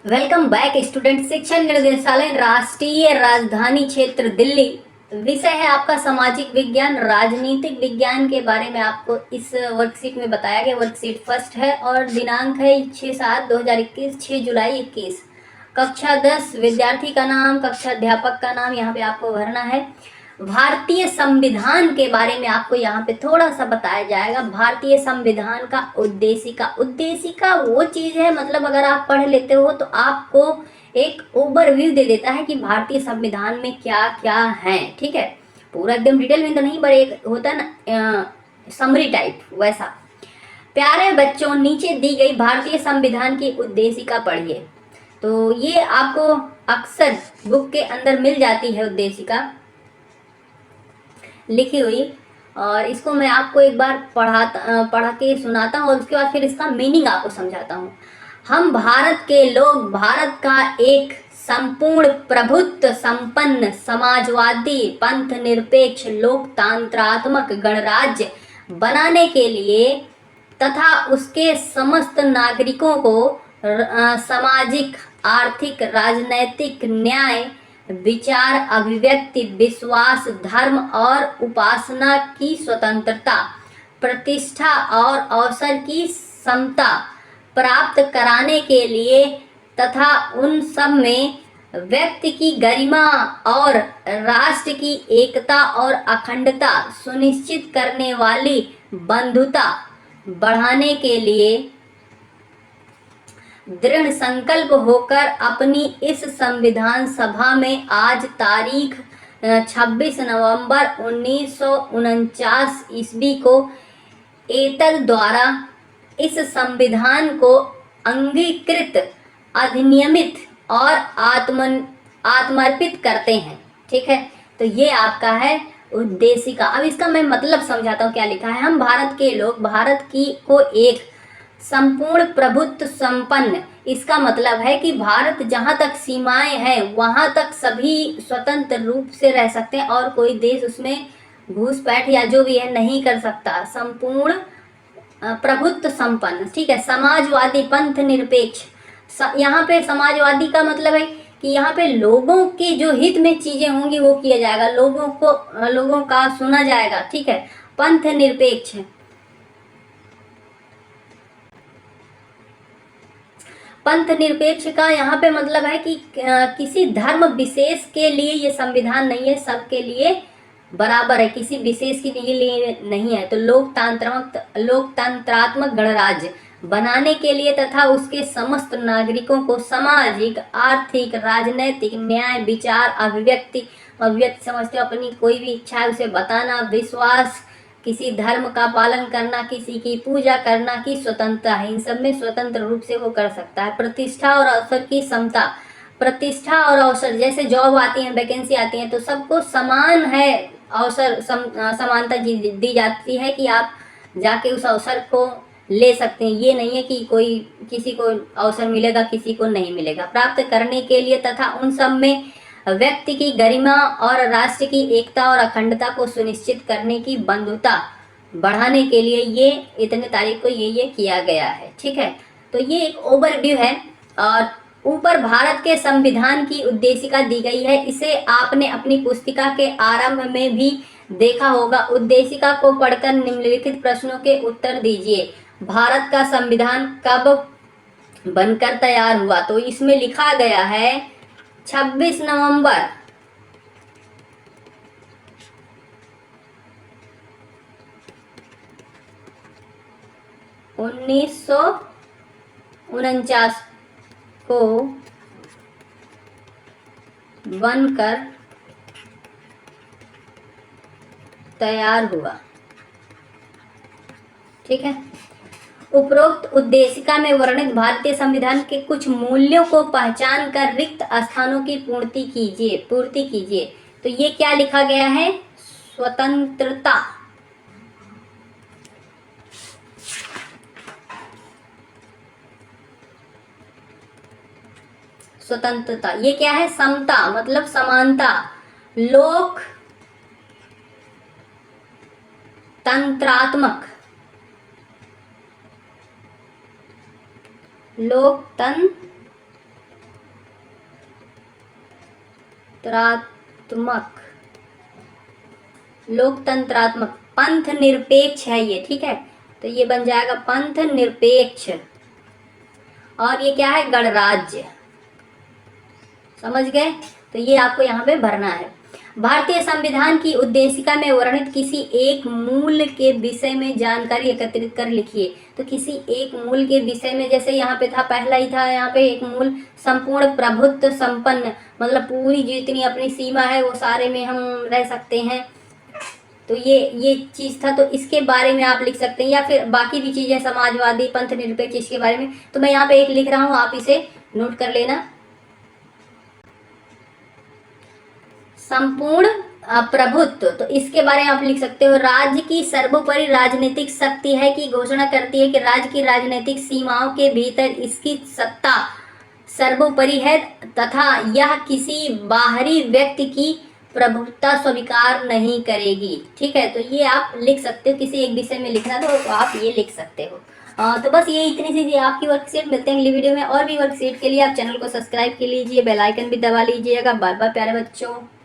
Welcome back student. शिक्षा निर्देशालय राष्ट्रीय राजधानी क्षेत्र दिल्ली। विषय है आपका सामाजिक विज्ञान। राजनीतिक विज्ञान के बारे में आपको इस वर्कशीट में बताया गया। वर्कशीट फर्स्ट है और दिनांक है 6/7/2021, 6 जुलाई 21। कक्षा 10 विद्यार्थी का नाम, कक्षा अध्यापक का नाम यहाँ पे आपको भरना है। भारतीय संविधान के बारे में आपको यहाँ पे थोड़ा सा बताया जाएगा। भारतीय संविधान का उद्देशिका वो चीज है, मतलब अगर आप पढ़ लेते हो तो आपको एक ओवरव्यू दे देता है कि भारतीय संविधान में क्या क्या है। ठीक है, पूरा एकदम डिटेल में तो नहीं, पर एक होता है ना समरी टाइप, वैसा। प्यारे बच्चों, नीचे दी गई भारतीय संविधान की उद्देशिका पढ़िए। तो ये आपको अक्सर बुक के अंदर मिल जाती है उद्देशिका लिखी हुई, और इसको मैं आपको एक बार पढ़ के सुनाता हूँ और उसके बाद फिर इसका मीनिंग आपको समझाता हूँ। हम भारत के लोग भारत का एक संपूर्ण प्रभुत्व संपन्न समाजवादी पंथ निरपेक्ष लोकतंत्रात्मक गणराज्य बनाने के लिए तथा उसके समस्त नागरिकों को सामाजिक, आर्थिक, राजनैतिक न्याय, विचार, अभिव्यक्ति, विश्वास, धर्म और उपासना की स्वतंत्रता, प्रतिष्ठा और अवसर की समता प्राप्त कराने के लिए तथा उन सब में व्यक्ति की गरिमा और राष्ट्र की एकता और अखंडता सुनिश्चित करने वाली बंधुता बढ़ाने के लिए दृढ़ संकल्प होकर अपनी इस संविधान सभा में आज तारीख 26 नवंबर 1949 ईस्वी को एतद द्वारा इस संविधान को अंगीकृत, अधिनियमित और आत्मर्पित करते हैं। ठीक है, तो ये आपका है उद्देशिका। अब इसका मैं मतलब समझाता हूँ क्या लिखा है। हम भारत के लोग भारत की को एक संपूर्ण प्रभुत्व संपन्न, इसका मतलब है कि भारत जहाँ तक सीमाएं हैं वहाँ तक सभी स्वतंत्र रूप से रह सकते हैं और कोई देश उसमें घुसपैठ या जो भी है नहीं कर सकता। संपूर्ण प्रभुत्व संपन्न, ठीक है। समाजवादी पंथ निरपेक्ष, यहाँ पे समाजवादी का मतलब है कि यहाँ पे लोगों के जो हित में चीजें होंगी वो किया जाएगा, लोगों का सुना जाएगा। ठीक है। पंथ निरपेक्ष, पंथ निरपेक्ष का यहाँ पे मतलब है कि किसी धर्म विशेष के लिए ये संविधान नहीं है, सबके लिए बराबर है, किसी विशेष के लिए नहीं है। तो लोकतंत्रात्मक गणराज्य बनाने के लिए तथा उसके समस्त नागरिकों को सामाजिक, आर्थिक, राजनैतिक न्याय, विचार, अभिव्यक्ति समझते हो अपनी कोई भी इच्छा है उसे बताना, विश्वास, किसी धर्म का पालन करना, किसी की पूजा करना की स्वतंत्रता है। इन सब में स्वतंत्र रूप से वो कर सकता है। प्रतिष्ठा और अवसर की समता, प्रतिष्ठा और अवसर, जैसे जॉब आती है, वैकेंसी आती है, तो सबको समान है अवसर, समानता दी जाती है कि आप जाके उस अवसर को ले सकते हैं। ये नहीं है कि कोई किसी को अवसर मिलेगा किसी को नहीं मिलेगा। प्राप्त करने के लिए तथा उन सब में व्यक्ति की गरिमा और राष्ट्र की एकता और अखंडता को सुनिश्चित करने की बंधुता बढ़ाने के लिए ये इतने तारीख को ये किया गया है। ठीक है, तो ये एक ओवरव्यू है। और ऊपर भारत के संविधान की उद्देशिका दी गई है। इसे आपने अपनी पुस्तिका के आरंभ में भी देखा होगा। उद्देशिका को पढ़कर निम्नलिखित प्रश्नों के उत्तर दीजिए। भारत का संविधान कब बनकर तैयार हुआ? तो इसमें लिखा गया है 26 नवंबर 1949 को बनकर तैयार हुआ। ठीक है। उपरोक्त उद्देशिका में वर्णित भारतीय संविधान के कुछ मूल्यों को पहचान कर रिक्त स्थानों की पूर्ति कीजिए। तो ये क्या लिखा गया है? स्वतंत्रता, स्वतंत्रता। ये क्या है? समता, मतलब समानता। लोक तंत्रात्मक, लोकतंत्रात्मक पंथ निरपेक्ष है ये, ठीक है। तो ये बन जाएगा पंथ निरपेक्ष। और ये क्या है, गणराज्य। समझ गए। तो ये आपको यहाँ पे भरना है। भारतीय संविधान की उद्देशिका में वर्णित किसी एक मूल के विषय में जानकारी एकत्रित कर लिखिए। तो किसी एक मूल के विषय में, जैसे यहाँ पे था, पहला ही था यहाँ पे एक मूल, संपूर्ण प्रभुत्व संपन्न, मतलब पूरी जितनी अपनी सीमा है वो सारे में हम रह सकते हैं। तो ये चीज़ था, तो इसके बारे में आप लिख सकते हैं, या फिर बाकी भी चीज़ें, समाजवादी, पंथ निरपेक्ष, इसके बारे में। तो मैं यहाँ पे एक लिख रहा हूँ, आप इसे नोट कर लेना। संपूर्ण प्रभुत्व, तो इसके बारे में आप लिख सकते हो, राज्य की सर्वोपरि राजनीतिक शक्ति है कि घोषणा करती है कि राज्य की राजनीतिक सीमाओं के भीतर इसकी सत्ता सर्वोपरि है तथा यह किसी बाहरी व्यक्ति की प्रभुत्व स्वीकार नहीं करेगी। ठीक है, तो ये आप लिख सकते हो, किसी एक विषय में लिखना तो आप ये लिख सकते हो। तो बस ये इतनी सी आपकी वर्कशीट। मिलते हैं अगली वीडियो में। और भी वर्कशीट के लिए आप चैनल को सब्सक्राइब कर लीजिए, बेल आइकन भी दबा लीजिएगा। बाय बाय प्यारे बच्चों।